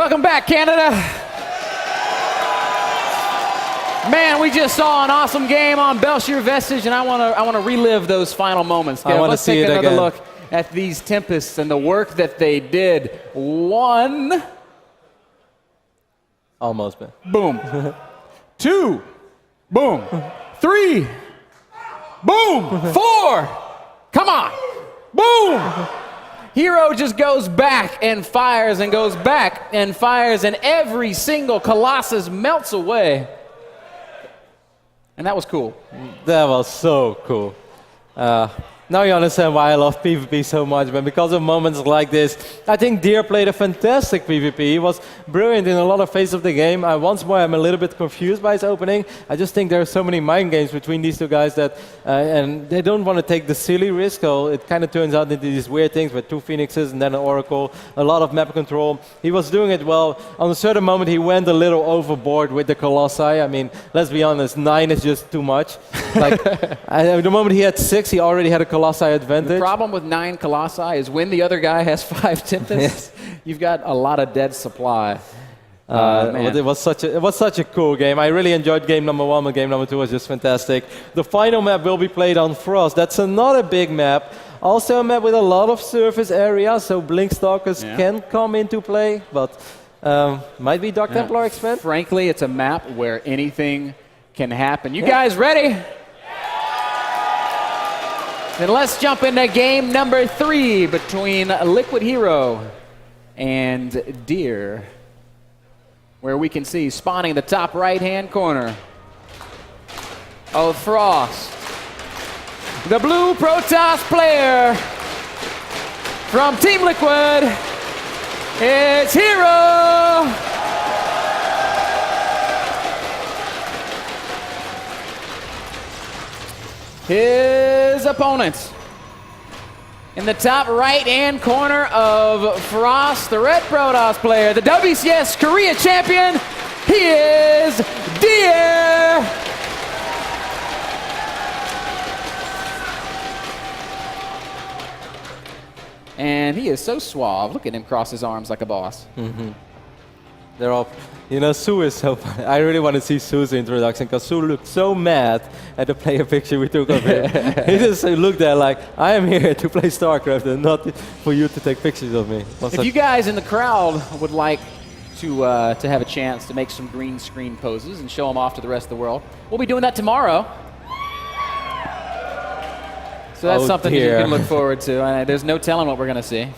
Welcome back, Canada. Man, we just saw an awesome game on Belshire Vestige, and I want to relive those final moments. I want to Let's see take it another again. look at these Tempests and the work that they did. One. Almost, man. Boom. Two. Boom. Three. Boom. Four. Come on. Boom. Hero just goes back and fires and goes back and fires, and every single Colossus melts away. And that was cool. That was so cool. Now you understand why I love PvP so much, man. Because of moments like this, I think Deer played a fantastic PvP. He was brilliant in a lot of phases of the game. Once more, I'm a little bit confused by his opening. I just think there are so many mind games between these two guys that, and they don't want to take the silly risk. So it kind of turns out into these weird things with 2 Phoenixes and then an Oracle, a lot of map control. He was doing it well. On a certain moment, he went a little overboard with the Colossi. I mean, let's be honest, 9 is just too much. Like, the moment he had 6, he already had a Colossi advantage. The problem with 9 Colossi is when the other guy has 5 Tempests, you've got a lot of dead supply. Man. It was such a cool game. I really enjoyed game number 1, but game number 2 was just fantastic. The final map will be played on Frost. That's another big map. Also a map with a lot of surface area, so Blink Stalkers can come into play, but might be Dark Templar expand. Frankly, it's a map where anything can happen. You guys ready? Then let's jump into game number 3 between Liquid Hero and Deer, where we can see spawning the top right-hand corner of Frost, the blue Protoss player from Team Liquid. It's Hero. His opponent in the top right-hand corner of Frost, the red Protoss player, the WCS Korea champion, he is Deer. And he is so suave. Look at him cross his arms like a boss. Mm-hmm. They're all, you know, Sue is so funny. I really want to see Sue's introduction because Sue looked so mad at the player picture we took of him. He just looked there like, I am here to play StarCraft and not for you to take pictures of me. If you guys in the crowd would like to have a chance to make some green screen poses and show them off to the rest of the world, we'll be doing that tomorrow. So that's something you can look forward to. There's no telling what we're going to see.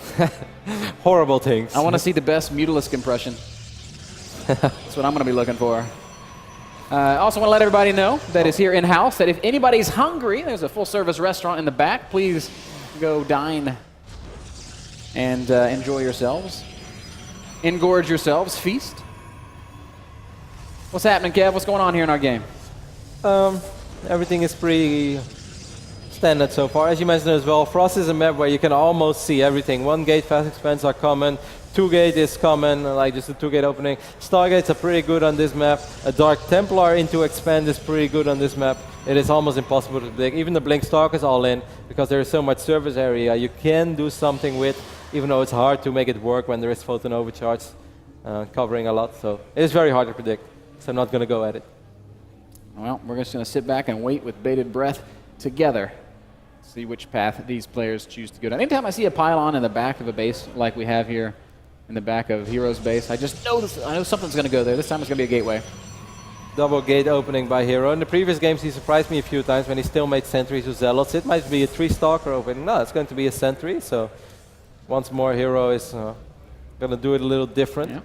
Horrible things. I want to see the best Mutalisk impression. That's what I'm going to be looking for. Also want to let everybody know that is here in-house, that if anybody's hungry, there's a full-service restaurant in the back. Please go dine and enjoy yourselves. Engorge yourselves. Feast. What's happening, Kev? What's going on here in our game? Everything is pretty standard so far. As you mentioned as well, Frost is a map where you can almost see everything. 1 gate fast expands are common. 2 gate is common, like just a 2 gate opening. Stargates are pretty good on this map. A Dark Templar into expand is pretty good on this map. It is almost impossible to predict. Even the Blink Stalk is all in because there is so much surface area you can do something with, even though it's hard to make it work when there is photon overcharge covering a lot. So it is very hard to predict. So I'm not going to go at it. Well, we're just going to sit back and wait with bated breath together. See which path these players choose to go down. Anytime I see a pylon in the back of a base like we have here in the back of Hero's base, I just know I know something's going to go there. This time it's going to be a gateway. Double gate opening by Hero. In the previous games he surprised me a few times when he still made sentries with Zealots. It might be a 3 Stalker opening. No, it's going to be a sentry. So once more Hero is going to do it a little different. Yeah.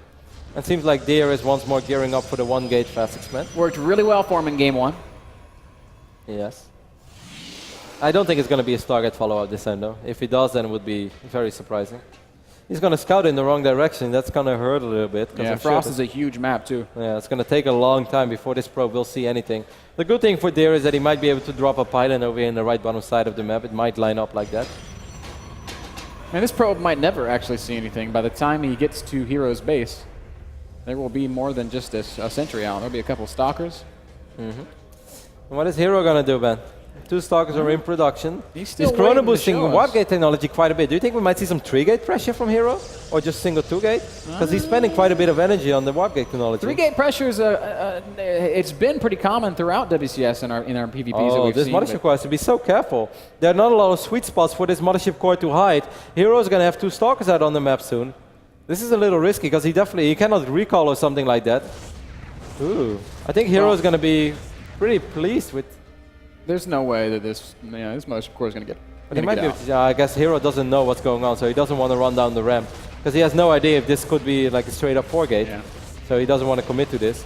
It seems like Deer is once more gearing up for the 1 gate fast expand. Worked really well for him in game 1. Yes. I don't think it's going to be a Stargate follow-up this end, though. If he does, then it would be very surprising. He's going to scout in the wrong direction. That's going to hurt a little bit. Yeah, Frost is a huge map, too. Yeah, it's going to take a long time before this probe will see anything. The good thing for Deer is that he might be able to drop a pylon over here in the right bottom side of the map. It might line up like that. And this probe might never actually see anything. By the time he gets to Hero's base, there will be more than just a sentry out. There'll be a couple stalkers. Mm-hmm. And what is Hero going to do, Ben? 2 Stalkers are in production. He's still chrono waiting to boosting show us. warp gate technology quite a bit. Do you think we might see some 3-gate pressure from Hero? Or just single 2-gate? Because he's spending quite a bit of energy on the warp gate technology. 3-gate pressure is it's been pretty common throughout WCS in our PvPs that we've this seen. Mothership Core has to be so careful. There are not a lot of sweet spots for this Mothership Core to hide. Hero's going to have 2 Stalkers out on the map soon. This is a little risky because he cannot recall or something like that. Ooh, I think Hero's going to be pretty pleased with. There's no way that this Mothership Core is going to get. But he might be. Yeah, I guess Hero doesn't know what's going on, so he doesn't want to run down the ramp because he has no idea if this could be like a straight up 4-gate. Yeah. So he doesn't want to commit to this.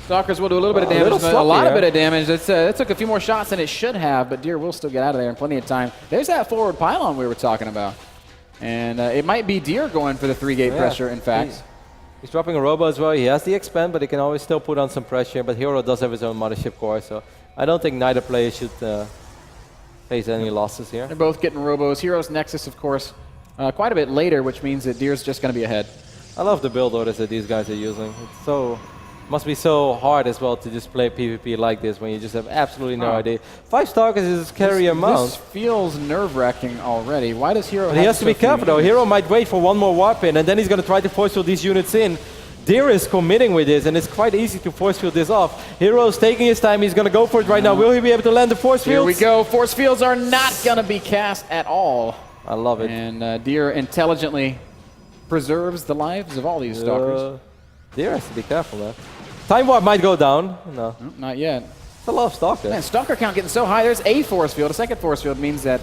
Stalkers will do a little bit of damage, a lot of damage. It took a few more shots than it should have, but Deer will still get out of there in plenty of time. There's that forward pylon we were talking about. And it might be Deer going for the 3-gate pressure, in fact. He's dropping a robo as well. He has the expand, but he can always still put on some pressure. But Hero does have his own Mothership Core, so I don't think neither player should face any losses here. They're both getting robos. Hero's Nexus, of course, quite a bit later, which means that Deer's just going to be ahead. I love the build orders that these guys are using. It's so must be so hard as well to just play PvP like this when you just have absolutely no idea. 5 Stalkers is carry amount. This feels nerve-wracking already. Why does Hero But he has to be careful though. Hero might wait for one more warp in and then he's going to try to force field these units in. Deer is committing with this and it's quite easy to force field this off. Hero's taking his time. He's going to go for it right now. Will he be able to land the force fields? Here we go. Force fields are not going to be cast at all. I love it. And Deer intelligently preserves the lives of all these Stalkers. Deer has to be careful though. Time warp might go down. No. Not yet. It's a lot of Stalkers. Man, Stalker count getting so high. There's a force field. A second force field means that,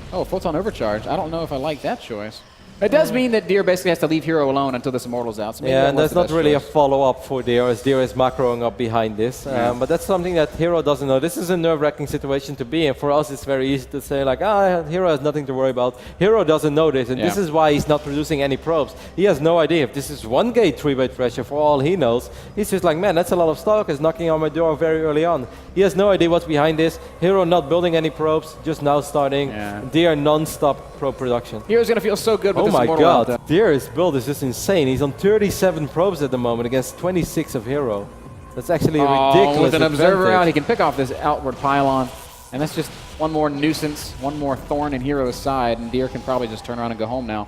photon overcharge. I don't know if I like that choice. It does mean that Deer basically has to leave Hero alone until this Immortal's out. So yeah, and there's not really a follow-up for Deer, as Deer is macroing up behind this. But that's something that Hero doesn't know. This is a nerve-wracking situation to be in. For us, it's very easy to say, like, Hero has nothing to worry about. Hero doesn't know this, and this is why he's not producing any probes. He has no idea if this is 1-gate 3-gate pressure for all he knows. He's just like, man, that's a lot of Stalkers knocking on my door very early on. He has no idea what's behind this. Hero not building any probes, just now starting. Deer non-stop probe production. Hero's going to feel so good with this Immortal. Oh my god. Deer's build is just insane. He's on 37 probes at the moment against 26 of Hero. That's actually ridiculous. With an observer out, he can pick off this outward pylon. And that's just one more nuisance, one more thorn in Hero's side. And Deer can probably just turn around and go home now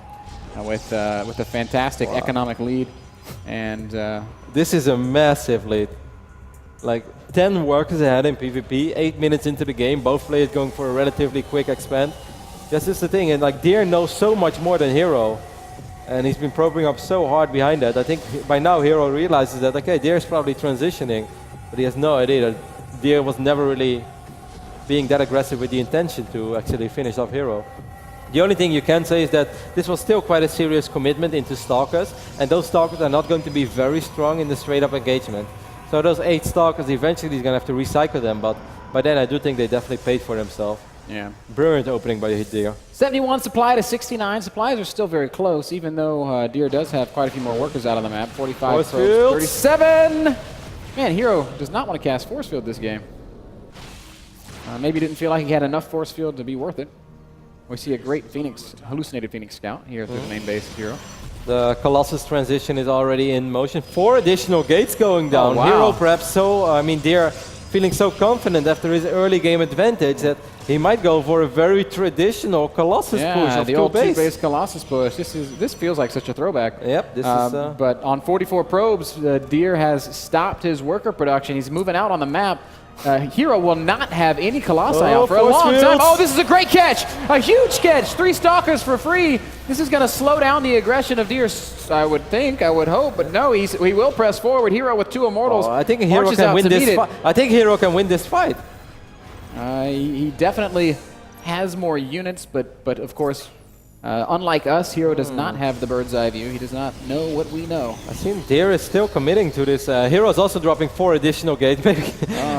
with a fantastic economic lead. And this is a massive lead. Like 10 workers ahead in PvP, 8 minutes into the game, both players going for a relatively quick expand. That's just the thing, and like Deer knows so much more than Hero. And he's been probing up so hard behind that. I think by now Hero realizes that, okay, Deer's probably transitioning, but he has no idea that Deer was never really being that aggressive with the intention to actually finish off Hero. The only thing you can say is that this was still quite a serious commitment into Stalkers, and those Stalkers are not going to be very strong in the straight-up engagement. So those 8 Stalkers, eventually he's going to have to recycle them, but by then I do think they definitely paid for themselves. Yeah. Brilliant opening by Deer. 71 supply to 69. Supplies are still very close, even though Deer does have quite a few more workers out on the map. 45 probes, 37. Man, Hero does not want to cast force field this game. Maybe didn't feel like he had enough force field to be worth it. We see a great hallucinated Phoenix Scout here through the main base of Hero. The Colossus transition is already in motion. 4 additional gates going down. Oh, wow. Hero perhaps Deer feeling so confident after his early game advantage that he might go for a very traditional Colossus push of the old two-base Colossus push. This feels like such a throwback. Yep, this is. But on 44 probes, Deer has stopped his worker production. He's moving out on the map. Hero will not have any Colossi out for a long time. Oh, this is a great catch! A huge catch! 3 Stalkers for free. This is going to slow down the aggression of Deer, I would think, I would hope. But no, he will press forward. Hero with 2 Immortals. I think Hero can win this fight. I think Hero can win this fight. He definitely has more units, but of course, unlike us, Hero does not have the bird's eye view. He does not know what we know. I think Deer is still committing to this. Hero is also dropping 4 additional gates. Maybe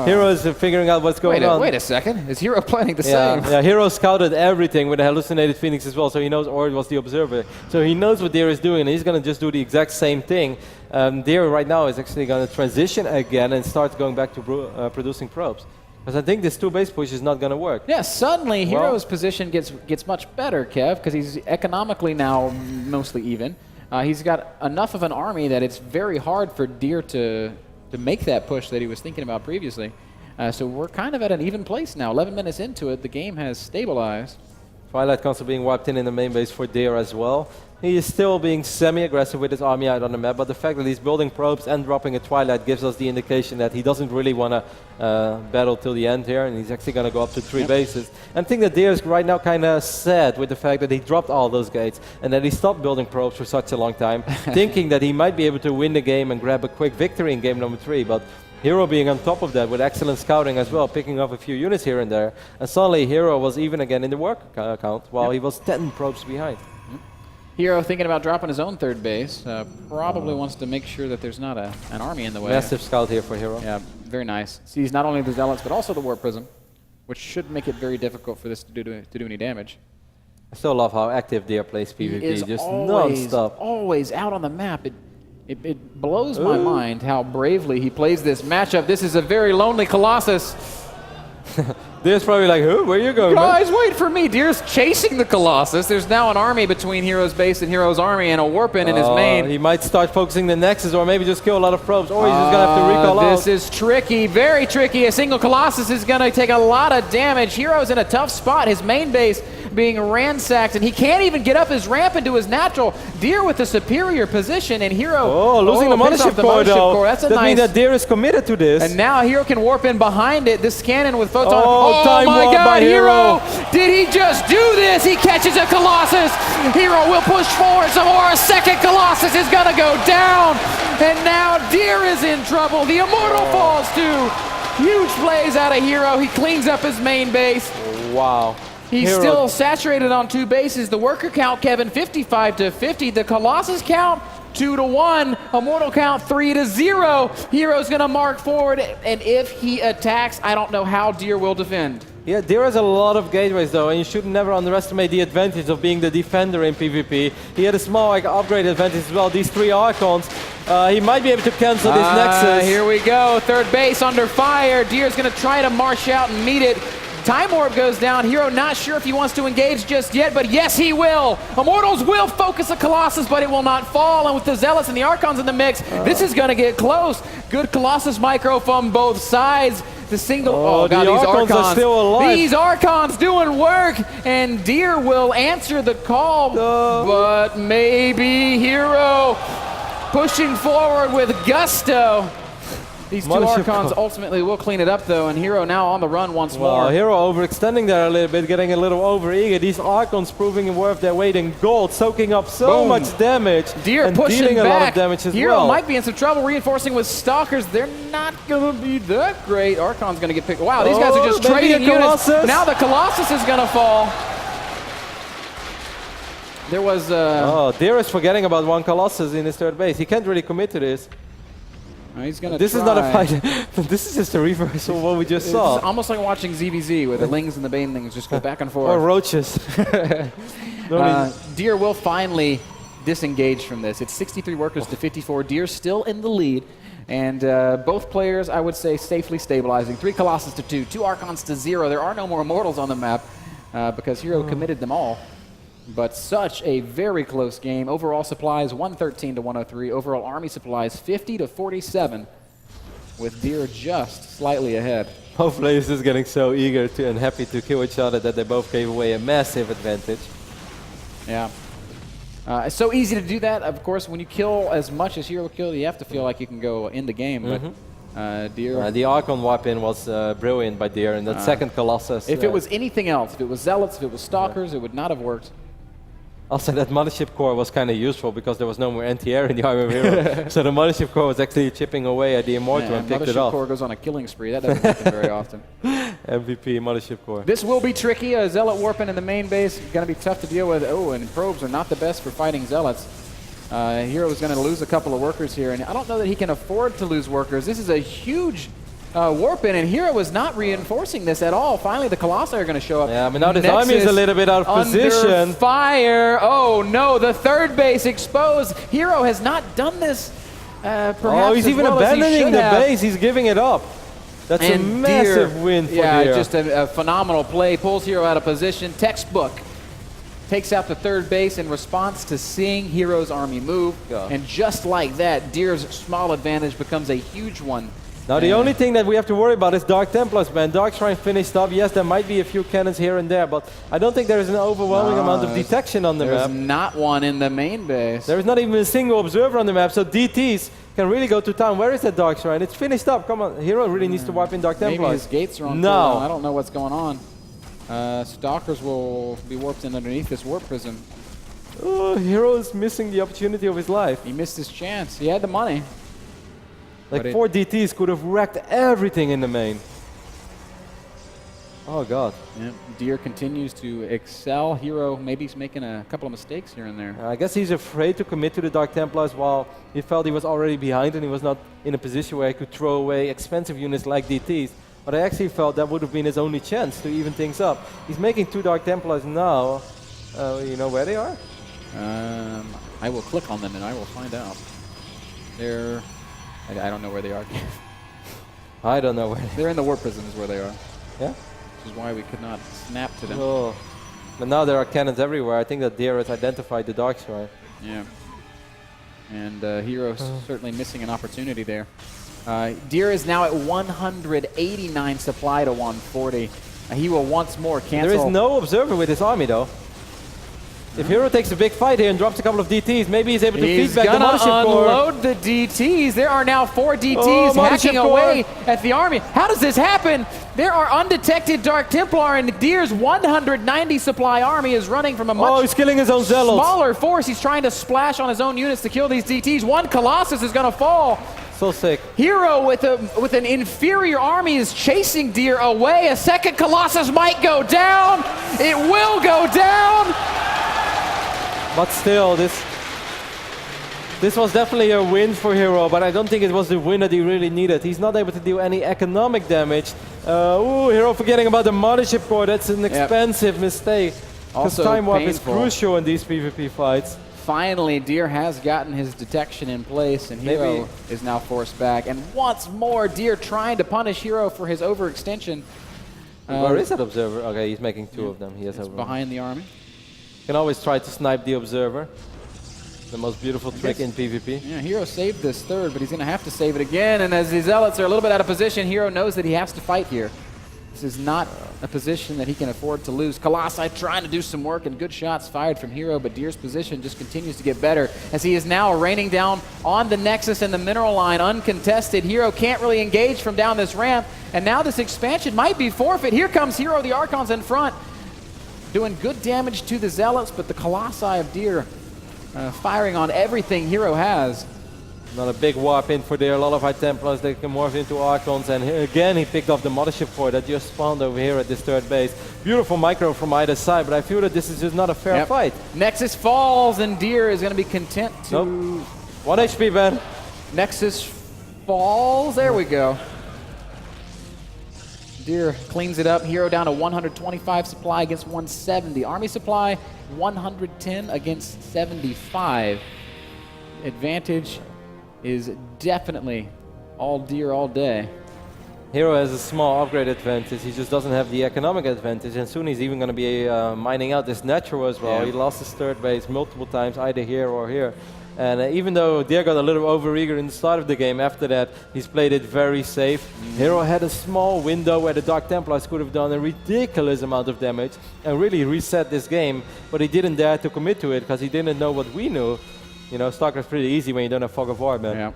Hero is figuring out what's going on. Wait a second. Is Hero planning the same? Yeah, Hero scouted everything with the hallucinated Phoenix as well, so he knows Ord was the observer. So he knows what Deer is doing, and he's going to just do the exact same thing. Deer right now is actually going to transition again and start going back to producing probes. Because I think this 2-base push is not going to work. Yeah, suddenly Hero's position gets much better, Kev, because he's economically now mostly even. He's got enough of an army that it's very hard for Deer to make that push that he was thinking about previously. So we're kind of at an even place now. 11 minutes into it, the game has stabilized. Twilight console being wiped in the main base for Deer as well. He is still being semi-aggressive with his army out on the map, but the fact that he's building probes and dropping a Twilight gives us the indication that he doesn't really want to battle till the end here, and he's actually going to go up to 3 bases. And I think that Deer is right now kind of sad with the fact that he dropped all those gates and that he stopped building probes for such a long time, thinking that he might be able to win the game and grab a quick victory in game number 3. But Hero being on top of that with excellent scouting as well, picking up a few units here and there. And suddenly Hero was even again in the work count, while he was 10 probes behind. Hero thinking about dropping his own 3rd base. Probably wants to make sure that there's not an army in the way. Massive scout here for Hero. Yeah, very nice. Sees not only the Zealots, but also the Warp Prism, which should make it very difficult for this to do any damage. I still love how active Deer plays PvP, He is just always, non-stop. always out on the map. It blows my mind how bravely he plays this matchup. This is a very lonely Colossus. Deer's probably like, who? Where are you going, Guys, wait for me. Deer's chasing the Colossus. There's now an army between Hero's base and Hero's army and a Warpin in his main. He might start focusing the Nexus or maybe just kill a lot of probes, or he's just going to have to recall out. This is tricky, very tricky. A single Colossus is going to take a lot of damage. Hero's in a tough spot. His main base being ransacked, and he can't even get up his ramp into his natural. Deer with a superior position, and Hero losing the Mothership Core, though. That's a that nice. means that Deer is committed to this. And now Hero can warp in behind it. This cannon with Photon. Time my warp God, by Hero. Did he just do this? He catches a Colossus. Hero will push forward some more. A second Colossus is going to go down. And now Deer is in trouble. The Immortal falls too. Huge plays out of Hero. He cleans up his main base. Wow. He's still saturated on 2 bases. The worker count, Kevin, 55 to 50. The Colossus count, 2 to 1. Immortal count, 3 to 0. Hero's gonna mark forward, and if he attacks, I don't know how Deer will defend. Yeah, Deer has a lot of gateways though, and you should never underestimate the advantage of being the defender in PvP. He had a small upgrade advantage as well. These 3 Archons, he might be able to cancel this Nexus. Here we go, 3rd base under fire. Deer's gonna try to march out and meet it. Time Warp goes down. Hero not sure if he wants to engage just yet, but yes, he will. Immortals will focus a Colossus, but it will not fall. And with the Zealots and the Archons in the mix, this is going to get close. Good Colossus micro from both sides. The single. Oh, God, these Archons are still alive. These Archons doing work, and Deer will answer the call, but maybe Hero pushing forward with gusto. These 2 Archons ultimately will clean it up, though, and Hero now on the run once more. Hero overextending there a little bit, getting a little over-eager. These Archons proving worth their weight in gold, soaking up so much damage. Deer and pushing dealing back. a lot of damage as Hero well. might be in some trouble, reinforcing with Stalkers. They're not going to be that great. Archon's going to get picked. Wow, these guys are just trading units. Now the Colossus is going to fall. There was... Deer is forgetting about 1 Colossus in his 3rd base. He can't really commit to this. He's gonna this try. is not a fight. This is just a reverse of what we just saw. It's almost like watching ZVZ, where the Lings and the Banelings just go back and forth. Or roaches. Deer will finally disengage from this. It's 63 workers to 54. Deer still in the lead. And both players, I would say, safely stabilizing. 3 Colossus to 2, 2 Archons to 0. There are no more Immortals on the map because Hero committed them all. But such a very close game. Overall supplies 113 to 103. Overall army supplies 50 to 47, with Deer just slightly ahead. Both players just getting so eager and happy to kill each other that they both gave away a massive advantage. Yeah. It's so easy to do that. Of course, when you kill as much as Hero killed, you have to feel like you can go in the game. But Deer... the Archon wipe-in was brilliant by Deer, and that second Colossus... If it was anything else, if it was Zealots, if it was Stalkers, it would not have worked. Also, that Mothership Core was kind of useful because there was no more anti-air in the army of Hero. So the Mothership Core was actually chipping away at the Immortal and picked it off. Mothership Core goes on a killing spree. That doesn't happen very often. MVP Mothership Core. This will be tricky. A Zealot warping in the main base. Going to be tough to deal with. Oh, and probes are not the best for fighting Zealots. Hero is going to lose a couple of workers here, and I don't know that he can afford to lose workers. This is a huge warp-in, and Hero is not reinforcing this at all. Finally, the Colossi are going to show up. Yeah, but now this army is a little bit out of position. Under fire. Oh, no, the 3rd base exposed. Hero has not done this perhaps he's as even well abandoning the have. base. He's giving it up. That's a massive win for Deer. Yeah, just a phenomenal play. Pulls Hero out of position. Textbook. Takes out the 3rd base in response to seeing Hero's army move. And just like that, Deer's small advantage becomes a huge one Now the only thing that we have to worry about is Dark Templars, man. Dark Shrine finished up. Yes, there might be a few cannons here and there, but I don't think there is an overwhelming amount of detection on the map. There's not one in the main base. There is not even a single observer on the map, so DTs can really go to town. Where is that Dark Shrine? It's finished up. Come on, Hero really needs to wipe in Dark Templars. Maybe his gates are on cooldown. I don't know what's going on. Stalkers will be warped in underneath this warp prism. Oh, Hero is missing the opportunity of his life. He missed his chance. He had the money. Like 4 DTs could have wrecked everything in the main. Oh god. Yeah, Deer continues to excel. Hero maybe he's making a couple of mistakes here and there. I guess he's afraid to commit to the Dark Templars while he felt he was already behind and he was not in a position where he could throw away expensive units like DTs. But I actually felt that would have been his only chance to even things up. He's making 2 Dark Templars now. You know where they are? I will click on them and I will find out. They're... I don't know where they are. I don't know where they're in the warp prism is where they are. Yeah? Which is why we could not snap to them. Oh. But now there are cannons everywhere. I think that Deer has identified the Dark Shrine. Yeah. And Hero's certainly missing an opportunity there. Deer is now at 189 supply to 140. He will once more cancel. There is no observer with his army though. If Hero takes a big fight here and drops a couple of DTs, maybe he's able to feed back the Mothership Core. Unload the DTs. There are now 4 DTs hacking away at the army. How does this happen? There are undetected Dark Templar, and Deer's 190 supply army is running from a much he's killing his own zealots. Smaller force. He's trying to splash on his own units to kill these DTs. 1 Colossus is going to fall. So sick. Hero with an inferior army is chasing Deer away. A second Colossus might go down. It will go down. But still, this was definitely a win for Hero, but I don't think it was the win that he really needed. He's not able to do any economic damage. Hero forgetting about the Mothership Core. That's an expensive mistake. Because Time Warp is crucial in these PvP fights. Finally, Deer has gotten his detection in place, and Hero is now forced back. And once more, Deer trying to punish Hero for his overextension. Where is that observer? Okay, he's making 2 of them. He has behind the army. You can always try to snipe the observer. The most beautiful trick in PvP. Yeah, Hero saved this 3rd, but he's going to have to save it again. And as the Zealots are a little bit out of position, Hero knows that he has to fight here. This is not a position that he can afford to lose. Colossi trying to do some work, and good shots fired from Hero, but Deer's position just continues to get better as he is now raining down on the Nexus and the mineral line uncontested. Hero can't really engage from down this ramp, and now this expansion might be forfeit. Here comes Hero, the Archons in front, doing good damage to the Zealots, but the Colossi of Deer firing on everything Hero has. Not a big warp in for there. A lot of High Templars, they can morph into Archons, and again he picked off the Mothership Core that just spawned over here at this 3rd base. Beautiful micro from either side, but I feel that this is just not a fair fight. Nexus falls, and Deer is going to be content to... 1 HP, Ben. Nexus falls. There we go. Deer cleans it up. Hero down to 125 supply against 170. Army supply 110 against 75. Advantage is definitely all Deer all day. Hero has a small upgrade advantage. He just doesn't have the economic advantage, and soon he's even going to be mining out this natural as well. He lost his 3rd base multiple times, either here or here. And even though Deer got a little overeager in the start of the game, after that he's played it very safe. Hero had a small window where the Dark Templars could have done a ridiculous amount of damage and really reset this game, but he didn't dare to commit to it because he didn't know what we knew. You know, StarCraft's pretty easy when you don't have Fog of War, man. Yeah.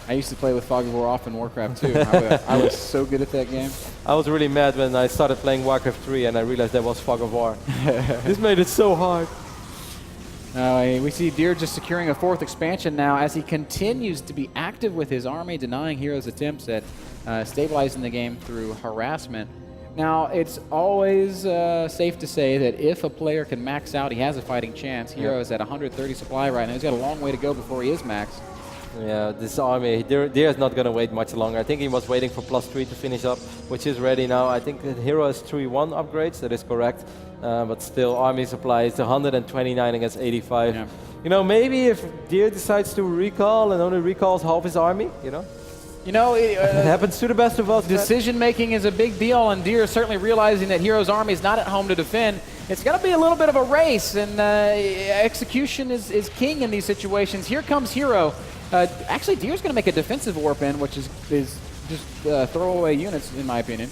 I used to play with Fog of War off in Warcraft too. I was so good at that game. I was really mad when I started playing Warcraft 3 and I realized that was Fog of War. This made it so hard. We see Deer just securing a 4th expansion now as he continues to be active with his army, denying Hero's attempts at stabilizing the game through harassment. Now, it's always safe to say that if a player can max out, he has a fighting chance. Hero is at 130 supply right now. He's got a long way to go before he is maxed. Yeah, this army, Deer is not going to wait much longer. I think he was waiting for +3 to finish up, which is ready now. I think that Hero has 3-1 upgrades, that is correct. But still, army supply is 129 against 85. Yeah. You know, maybe if Deer decides to recall and only recalls half his army, you know? You know, it happens to the best of us. Decision making is a big deal, and Deer is certainly realizing that Hero's army is not at home to defend. It's going to be a little bit of a race, and execution is king in these situations. Here comes Hero. Actually, Deer's going to make a defensive warp in, which is just throwaway units, in my opinion.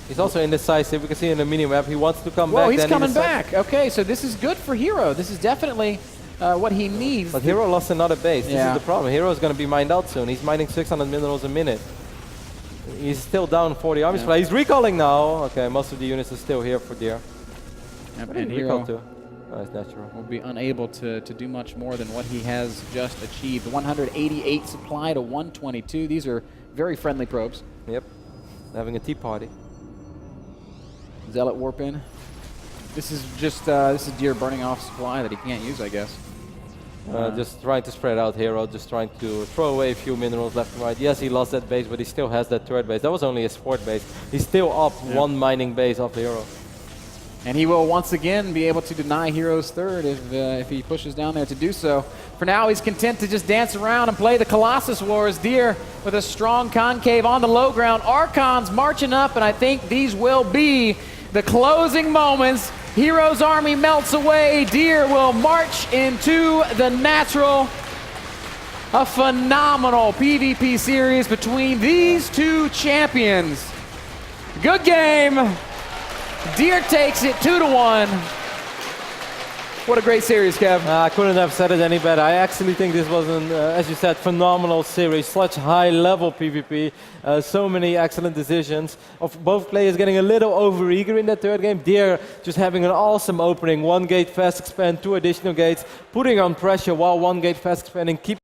He's also indecisive. We can see in the mini-map he wants to come back. Well, he's then he coming decides- back. Okay, so this is good for Hero. This is definitely what he needs. But Hero lost another base. This Yeah. is the problem. Hero is going to be mined out soon. He's mining 600 minerals a minute. He's still down 40 army supply. He's recalling now. Okay, most of the units are still here for Deer. And What did he Hero recall to? Oh, it's natural. will be unable to do much more than what he has just achieved. 188 supply to 122. These are very friendly probes. Yep. Having a tea party. Zealot warp in. This is just this is Deer burning off supply that he can't use, I guess. Just trying to spread out Hero, just trying to throw away a few minerals left and right. Yes, he lost that base, but he still has that third base. That was only a sport base. He's still up one mining base off Hero. And he will once again be able to deny Hero's third if he pushes down there to do so. For now, he's content to just dance around and play the Colossus Wars. Deer with a strong concave on the low ground. Archons marching up, and I think these will be the closing moments. Hero's army melts away. Deer will march into the natural. A phenomenal PvP series between these two champions. Good game. Deer takes it 2-1. What a great series, Kev. I couldn't have said it any better. I actually think this was an, as you said, phenomenal series. Such high-level PvP. So many excellent decisions of both players getting a little over-eager in that third game. Deer just having an awesome opening. 1 gate fast expand, 2 additional gates, putting on pressure while 1 gate fast expanding, keep